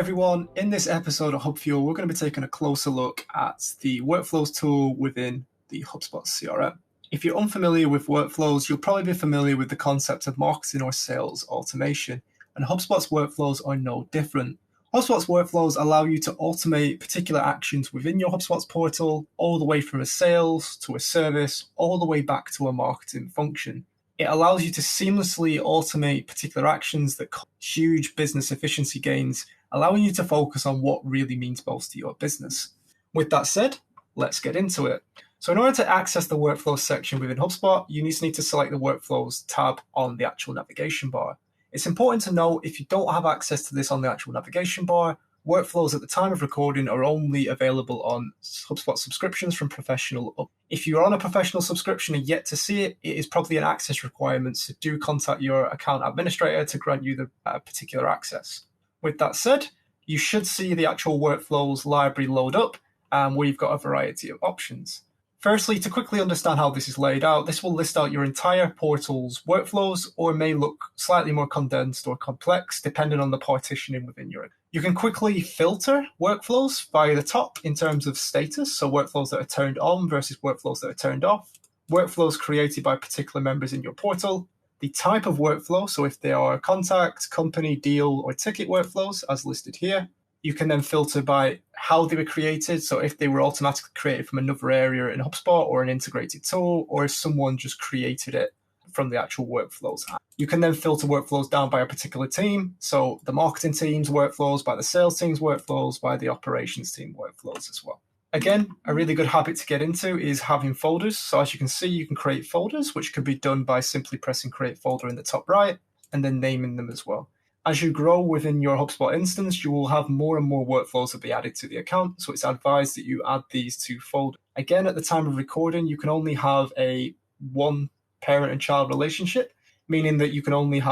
everyone. In this episode of HubFuel, we're going to be taking a closer look at the workflows tool within the HubSpot CRM. If you're unfamiliar with workflows, you'll probably be familiar with the concept of marketing or sales automation, and HubSpot's workflows are no different. HubSpot's workflows allow you to automate particular actions within your HubSpot's portal, all the way from a sales to a service, all the way back to a marketing function. It allows you to seamlessly automate particular actions that cause huge business efficiency gains, allowing you to focus on what really means most to your business. With that said, let's get into it. So in order to access the workflows section within HubSpot, you need to select the workflows tab on the actual navigation bar. It's important to note if you don't have access to this on the actual navigation bar, workflows at the time of recording are only available on HubSpot subscriptions from professional. If you're on a professional subscription and yet to see it, it is probably an access requirement, so do contact your account administrator to grant you the particular access. With that said, you should see the actual workflows library load up, where you've got a variety of options. Firstly, to quickly understand how this is laid out, this will list out your entire portal's workflows, or may look slightly more condensed or complex, depending on the partitioning within your. You can quickly filter workflows via the top in terms of status, so workflows that are turned on versus workflows that are turned off, workflows created by particular members in your portal, the type of workflow, so if they are contact, company, deal, or ticket workflows, as listed here. You can then filter by how they were created, so if they were automatically created from another area in HubSpot or an integrated tool, or if someone just created it from the actual workflows. You can then filter workflows down by a particular team, so the marketing team's workflows, by the sales team's workflows, by the operations team workflows as well. Again, a really good habit to get into is having folders. So as you can see, you can create folders, which can be done by simply pressing create folder in the top right and then naming them as well. As you grow within your HubSpot instance, you will have more and more workflows that be added to the account. So it's advised that you add these to folders. Again, at the time of recording, you can only have a one parent and child relationship, meaning that you can't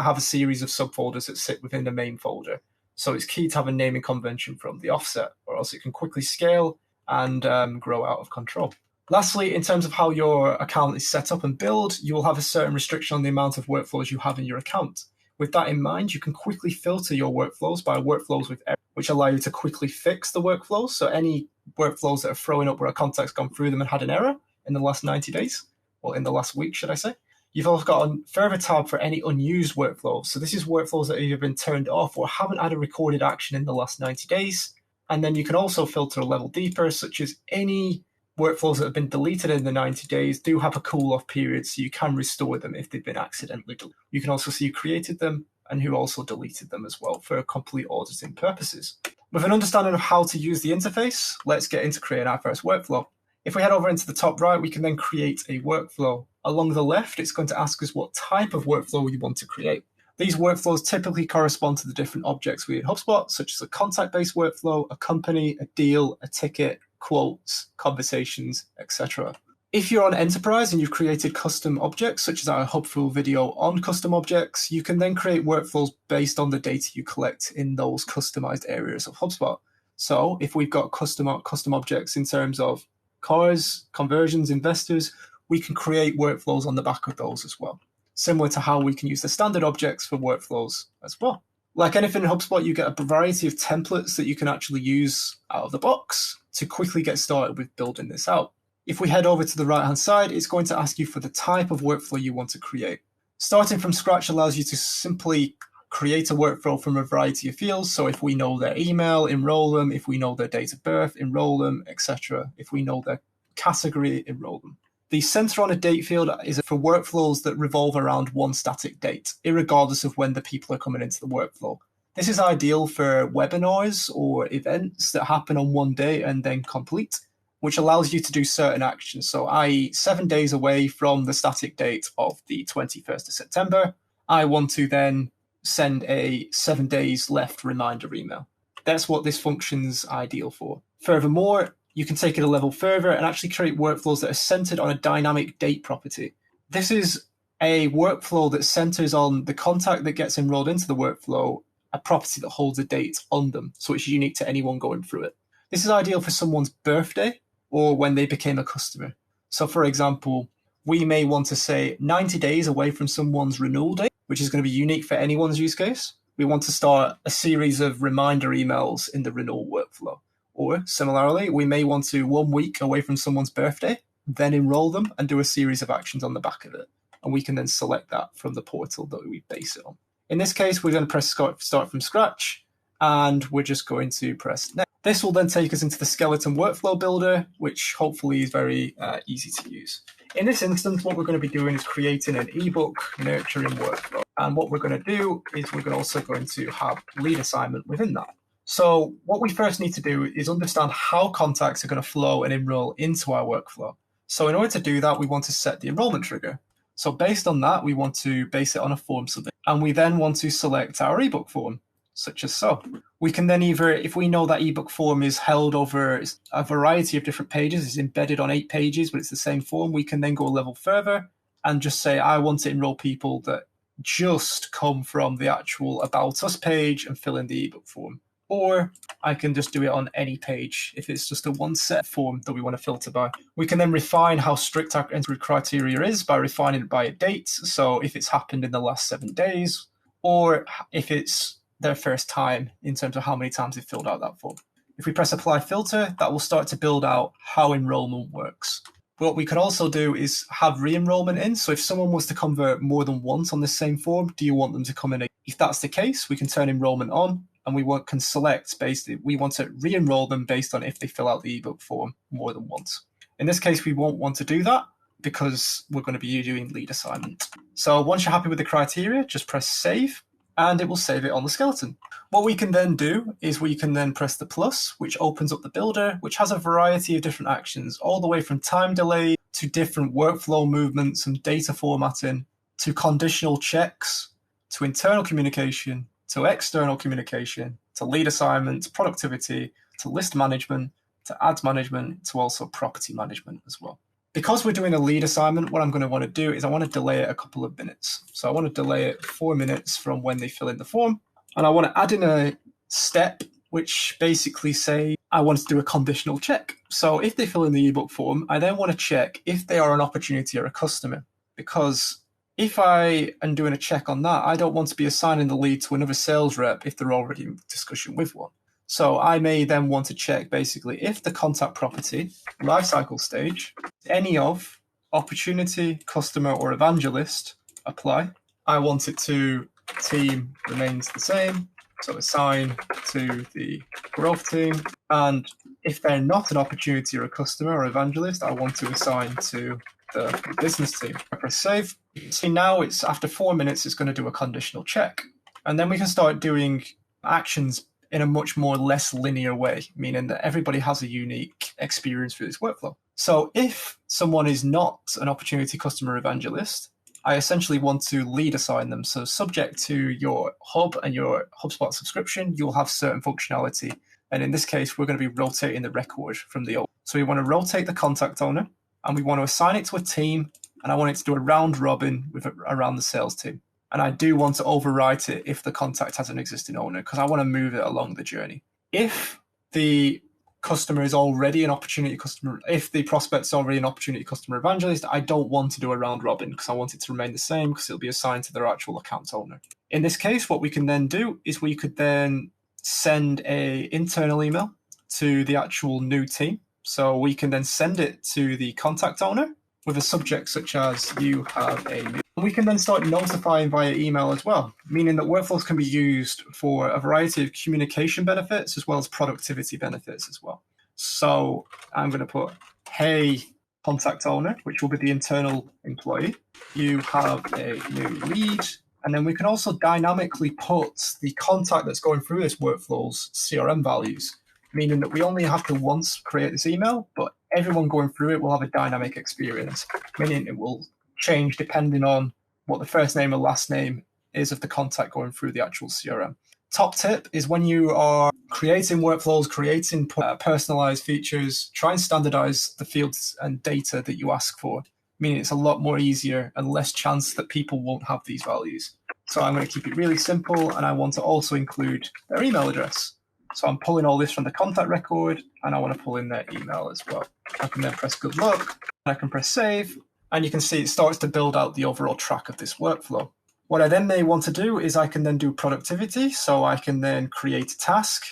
have a series of subfolders that sit within the main folder. So it's key to have a naming convention from the offset, or else it can quickly scale and grow out of control. Lastly, in terms of how your account is set up and built, you will have a certain restriction on the amount of workflows you have in your account. With that in mind, you can quickly filter your workflows by workflows with errors, which allow you to quickly fix the workflows. So any workflows that are throwing up where a contact's gone through them and had an error in the last 90 days, or in the last week, should I say. You've also got a further tab for any unused workflows. So this is workflows that have either been turned off or haven't had a recorded action in the last 90 days. And then you can also filter a level deeper, such as any workflows that have been deleted in the 90 days do have a cool-off period, so you can restore them if they've been accidentally deleted. You can also see who created them and who also deleted them as well for complete auditing purposes. With an understanding of how to use the interface, let's get into creating our first workflow. If we head over into the top right, we can then create a workflow. Along the left, it's going to ask us what type of workflow we want to create. These workflows typically correspond to the different objects within HubSpot, such as a contact-based workflow, a company, a deal, a ticket, quotes, conversations, etc. If you're on Enterprise and you've created custom objects, such as our HubFuel video on custom objects, you can then create workflows based on the data you collect in those customized areas of HubSpot. So if we've got custom objects in terms of cars, conversions, investors, we can create workflows on the back of those as well, similar to how we can use the standard objects for workflows as well. Like anything in HubSpot, you get a variety of templates that you can actually use out of the box to quickly get started with building this out. If we head over to the right-hand side, it's going to ask you for the type of workflow you want to create. Starting from scratch allows you to simply create a workflow from a variety of fields. So if we know their email, enroll them. If we know their date of birth, enroll them, etc. If we know their category, enroll them. The center on a date field is for workflows that revolve around one static date, irregardless of when the people are coming into the workflow. This is ideal for webinars or events that happen on one day and then complete, which allows you to do certain actions. So i.e. 7 days away from the static date of the 21st of September, I want to then send a 7 days left reminder email. That's what this function's ideal for. Furthermore, you can take it a level further and actually create workflows that are centered on a dynamic date property. This is a workflow that centers on the contact that gets enrolled into the workflow, a property that holds a date on them, so it's unique to anyone going through it. This is ideal for someone's birthday or when they became a customer. So for example, we may want to say 90 days away from someone's renewal date, which is going to be unique for anyone's use case. we want to start a series of reminder emails in the renewal workflow. Or similarly, we may want to 1 week away from someone's birthday, then enroll them and do a series of actions on the back of it. And we can then select that from the portal that we base it on. In this case, we're going to press start from scratch, and we're just going to press next. This will then take us into the skeleton workflow builder, which hopefully is very easy to use. In this instance, what we're going to be doing is creating an ebook nurturing workflow. And what we're going to do is we're also going to have lead assignment within that. So what we first need to do is understand how contacts are going to flow and enroll into our workflow. So in order to do that, we want to set the enrollment trigger. So based on that, we want to base it on a form submit. And we then want to select our ebook form, such as so. We can then either, if we know that ebook form is held over a variety of different pages, it's embedded on 8 pages, but it's the same form, we can then go a level further and just say, I want to enroll people that just come from the actual About Us page and fill in the ebook form. Or I can just do it on any page if it's just a one set form that we want to filter by. We can then refine how strict our entry criteria is by refining it by a date. So if it's happened in the last 7 days, or if it's their first time in terms of how many times they've filled out that form. If we press apply filter, that will start to build out how enrollment works. What we could also do is have re-enrollment in. So if someone was to convert more than once on the same form, do you want them to come in? If that's the case, we can turn enrollment on, and we can select basically, we want to re-enroll them based on if they fill out the ebook form more than once. In this case, we won't want to do that because we're going to be doing lead assignment. So once you're happy with the criteria, just press save, and it will save it on the skeleton. What we can then do is we can then press the plus, which opens up the builder, which has a variety of different actions, all the way from time delay to different workflow movements and data formatting, to conditional checks, to internal communication, to external communication, to lead assignment, to productivity, to list management, to ads management, to also property management as well. Because we're doing a lead assignment, what I'm going to want to do is I want to delay it a couple of minutes. So I want to delay it 4 minutes from when they fill in the form. And I want to add in a step, which basically say I want to do a conditional check. So if they fill in the ebook form, I then want to check if they are an opportunity or a customer, because if I am doing a check on that, I don't want to be assigning the lead to another sales rep if they're already in discussion with one. So I may then want to check basically if the contact property, lifecycle stage, any of opportunity, customer, or evangelist apply. I want it to team remains the same. So assign to the growth team. And if they're not an opportunity or a customer or evangelist, I want to assign to the business team. I press save. See, now it's after 4 minutes, it's going to do a conditional check. And then we can start doing actions in a much more less linear way, meaning that everybody has a unique experience through this workflow. So if someone is not an opportunity customer evangelist, I essentially want to lead assign them. So subject to your hub and your HubSpot subscription, you'll have certain functionality. And in this case, we're going to be rotating the record from the old. So we want to rotate the contact owner, and we want to assign it to a team, and I want it to do a round robin around the sales team. And I do want to overwrite it if the contact has an existing owner, because I want to move it along the journey. If the customer is already an opportunity customer, if the prospect's already an opportunity customer evangelist, I don't want to do a round robin because I want it to remain the same because it'll be assigned to their actual account owner. In this case, what we can then do is we could then send an internal email to the actual new team. So we can then send it to the contact owner with a subject such as you have a new. We can then start notifying via email as well, meaning that workflows can be used for a variety of communication benefits as well as productivity benefits as well. So I'm going to put, hey, contact owner, which will be the internal employee. You have a new lead. And then we can also dynamically put the contact that's going through this workflow's CRM values, meaning that we only have to once create this email, but everyone going through it will have a dynamic experience, meaning it will change depending on what the first name or last name is of the contact going through the actual CRM. Top tip is when you are creating workflows, creating personalized features, try and standardize the fields and data that you ask for, meaning it's a lot more easier and less chance that people won't have these values. So I'm going to keep it really simple, and I want to also include their email address. So I'm pulling all this from the contact record, and I want to pull in their email as well. I can then press good luck, and I can press save, and you can see it starts to build out the overall track of this workflow. What I then may want to do is I can then do productivity. So I can then create a task.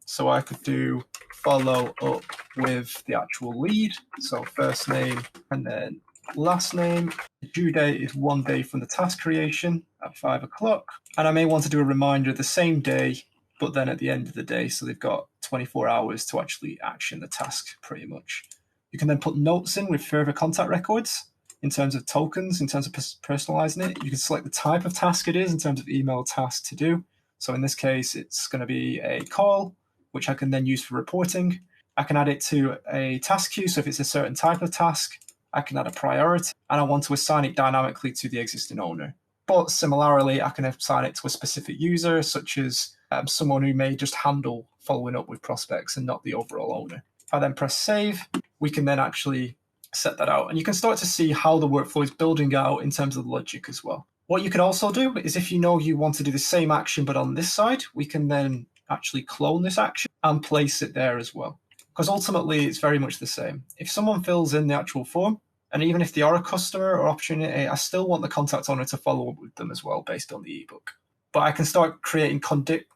So I could do follow up with the actual lead. So first name and then last name. The due date is 1 day from the task creation at 5 o'clock. And I may want to do a reminder the same day, but then at the end of the day. So they've got 24 hours to actually action the task pretty much. You can then put notes in with further contact records in terms of tokens, in terms of personalizing it. You can select the type of task it is in terms of email task to do. So in this case, it's going to be a call, which I can then use for reporting. I can add it to a task queue. So if it's a certain type of task, I can add a priority, and I want to assign it dynamically to the existing owner. But similarly, I can assign it to a specific user, such as someone who may just handle following up with prospects and not the overall owner. If I then press save, we can then actually set that out. And you can start to see how the workflow is building out in terms of the logic as well. What you can also do is if you know you want to do the same action, but on this side, we can then actually clone this action and place it there as well. Because ultimately, it's very much the same. If someone fills in the actual form, and even if they are a customer or opportunity, I still want the contact owner to follow up with them as well based on the ebook. But I can start creating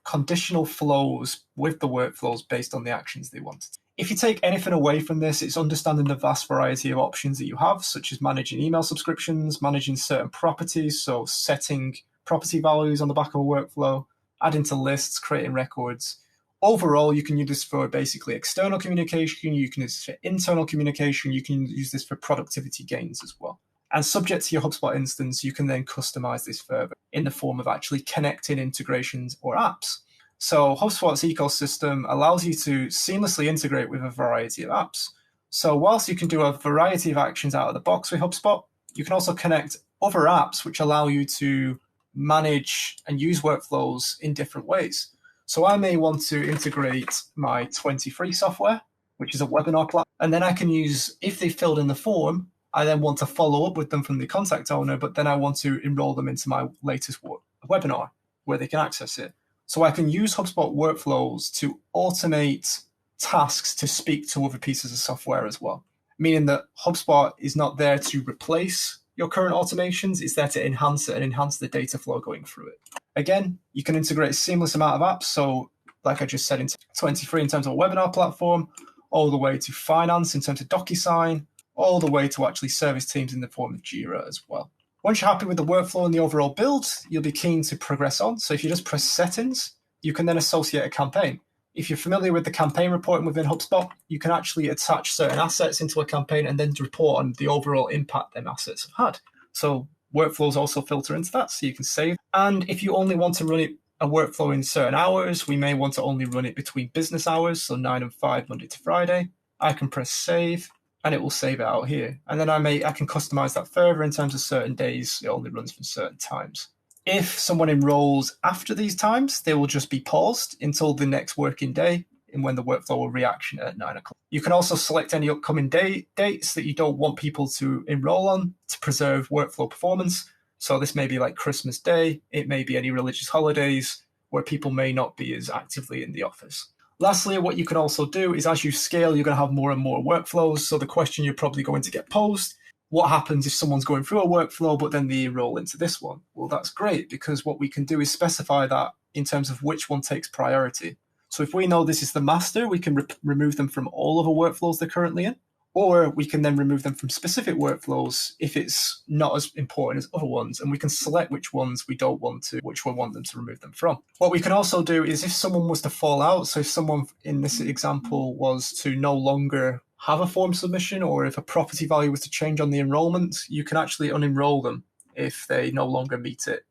conditional flows with the workflows based on the actions they want. If you take anything away from this, it's understanding the vast variety of options that you have, such as managing email subscriptions, managing certain properties, so setting property values on the back of a workflow, adding to lists, creating records. Overall, you can use this for basically external communication, you can use this for internal communication, you can use this for productivity gains as well. And subject to your HubSpot instance, you can then customize this further in the form of actually connecting integrations or apps. So HubSpot's ecosystem allows you to seamlessly integrate with a variety of apps. So whilst you can do a variety of actions out of the box with HubSpot, you can also connect other apps which allow you to manage and use workflows in different ways. So I may want to integrate my 23 software, which is a webinar platform, and then I can use, if they filled in the form, I then want to follow up with them from the contact owner, but then I want to enroll them into my latest webinar where they can access it. So I can use HubSpot workflows to automate tasks to speak to other pieces of software as well, meaning that HubSpot is not there to replace your current automations, it's there to enhance it and enhance the data flow going through it. Again, you can integrate a seamless amount of apps. So like I just said, in 23 in terms of a webinar platform, all the way to finance in terms of DocuSign, all the way to actually service teams in the form of Jira as well. Once you're happy with the workflow and the overall build, you'll be keen to progress on. So if you just press settings, you can then associate a campaign. If you're familiar with the campaign reporting within HubSpot, you can actually attach certain assets into a campaign and then report on the overall impact them assets have had. So workflows also filter into that, so you can save. And if you only want to run it a workflow in certain hours, we may want to only run it between business hours, so 9 and 5, Monday to Friday. I can press save, and it will save it out here. And then I can customize that further in terms of certain days. It only runs from certain times. If someone enrolls after these times, they will just be paused until the next working day, and when the workflow will reaction at 9 o'clock. You can also select any upcoming dates that you don't want people to enroll on to preserve workflow performance. So this may be like Christmas Day. It may be any religious holidays where people may not be as actively in the office. Lastly, what you can also do is as you scale, you're going to have more and more workflows. So the question you're probably going to get posed, what happens if someone's going through a workflow, but then they enroll into this one? Well, that's great, because what we can do is specify that in terms of which one takes priority. So if we know this is the master, we can remove them from all of the workflows they're currently in, or we can then remove them from specific workflows if it's not as important as other ones, and we can select which ones we don't want to, which we want them to remove them from. What we can also do is if someone was to fall out, so if someone in this example was to no longer have a form submission, or if a property value was to change on the enrollment, you can actually unenroll them if they no longer meet it,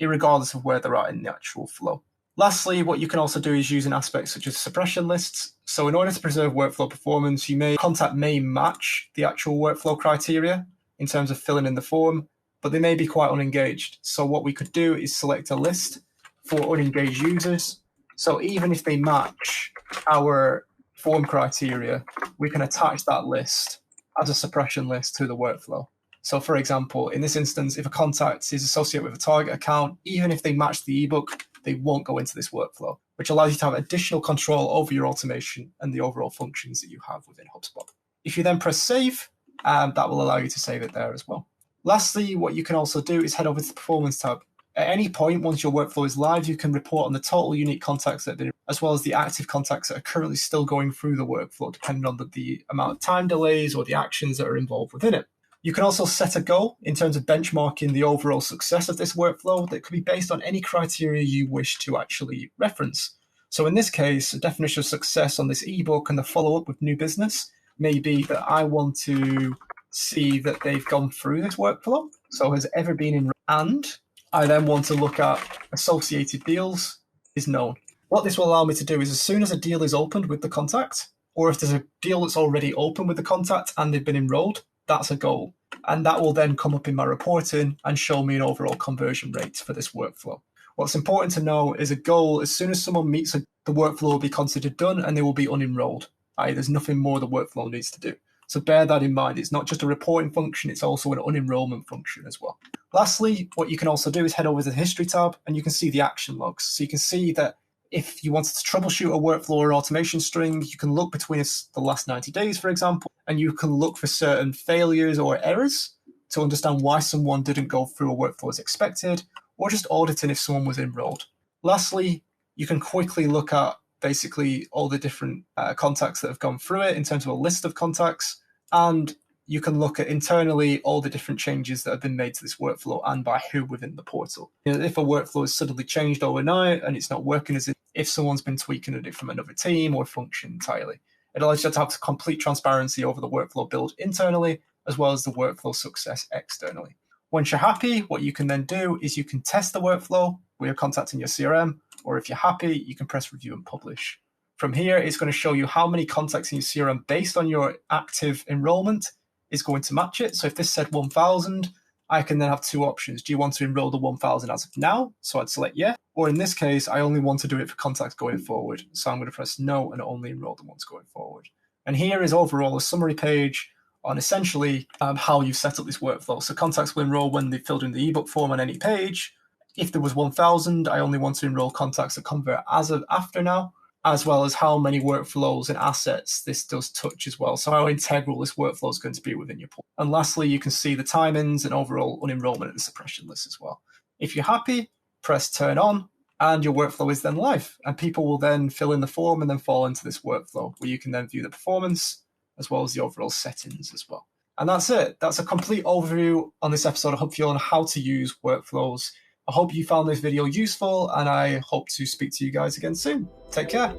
regardless of where they're at in the actual flow. Lastly, what you can also do is using aspects such as suppression lists. So in order to preserve workflow performance, contact may match the actual workflow criteria in terms of filling in the form, but they may be quite unengaged. So what we could do is select a list for unengaged users. So even if they match our form criteria, we can attach that list as a suppression list to the workflow. So for example, in this instance, if a contact is associated with a target account, even if they match the ebook, they won't go into this workflow, which allows you to have additional control over your automation and the overall functions that you have within HubSpot. If you then press save, that will allow you to save it there as well. Lastly, what you can also do is head over to the performance tab. At any point, once your workflow is live, you can report on the total unique contacts that have been, as well as the active contacts that are currently still going through the workflow, depending on the amount of time delays or the actions that are involved within it. You can also set a goal in terms of benchmarking the overall success of this workflow that could be based on any criteria you wish to actually reference. So in this case, a definition of success on this ebook and the follow-up with new business may be that I want to see that they've gone through this workflow. So has ever been in, and I then want to look at associated deals is known. What this will allow me to do is as soon as a deal is opened with the contact, or if there's a deal that's already open with the contact and they've been enrolled, that's a goal. And that will then come up in my reporting and show me an overall conversion rate for this workflow. What's important to know is a goal, as soon as someone meets the workflow will be considered done and they will be unenrolled. There's nothing more the workflow needs to do. So bear that in mind. It's not just a reporting function, it's also an unenrollment function as well. Lastly, what you can also do is head over to the history tab and you can see the action logs. So you can see that if you wanted to troubleshoot a workflow or automation string, you can look between the last 90 days, for example, and you can look for certain failures or errors to understand why someone didn't go through a workflow as expected, or just auditing if someone was enrolled. Lastly, you can quickly look at basically all the different contacts that have gone through it in terms of a list of contacts, and you can look at internally all the different changes that have been made to this workflow and by who within the portal. If a workflow is suddenly changed overnight and it's not working as if someone's been tweaking it from another team or function entirely. It allows you to have complete transparency over the workflow build internally, as well as the workflow success externally. Once you're happy, what you can then do is you can test the workflow with your contact in your CRM, or if you're happy, you can press review and publish. From here, it's going to show you how many contacts in your CRM based on your active enrollment is going to match it. So if this said 1,000, I can then have two options. Do you want to enroll the 1,000 as of now? So I'd select yes. Or in this case, I only want to do it for contacts going forward. So I'm going to press no and only enroll the ones going forward. And here is overall a summary page on essentially how you set up this workflow. So contacts will enroll when they filled in the ebook form on any page. If there was 1,000, I only want to enroll contacts that convert as of after now, as well as how many workflows and assets this does touch as well. So how integral this workflow is going to be within your pool. And lastly, you can see the timings and overall unenrollment and suppression list as well. If you're happy, press turn on and your workflow is then live. And people will then fill in the form and then fall into this workflow where you can then view the performance as well as the overall settings as well. And that's it. That's a complete overview on this episode of HubFuel on how to use workflows. I hope you found this video useful and I hope to speak to you guys again soon. Take care.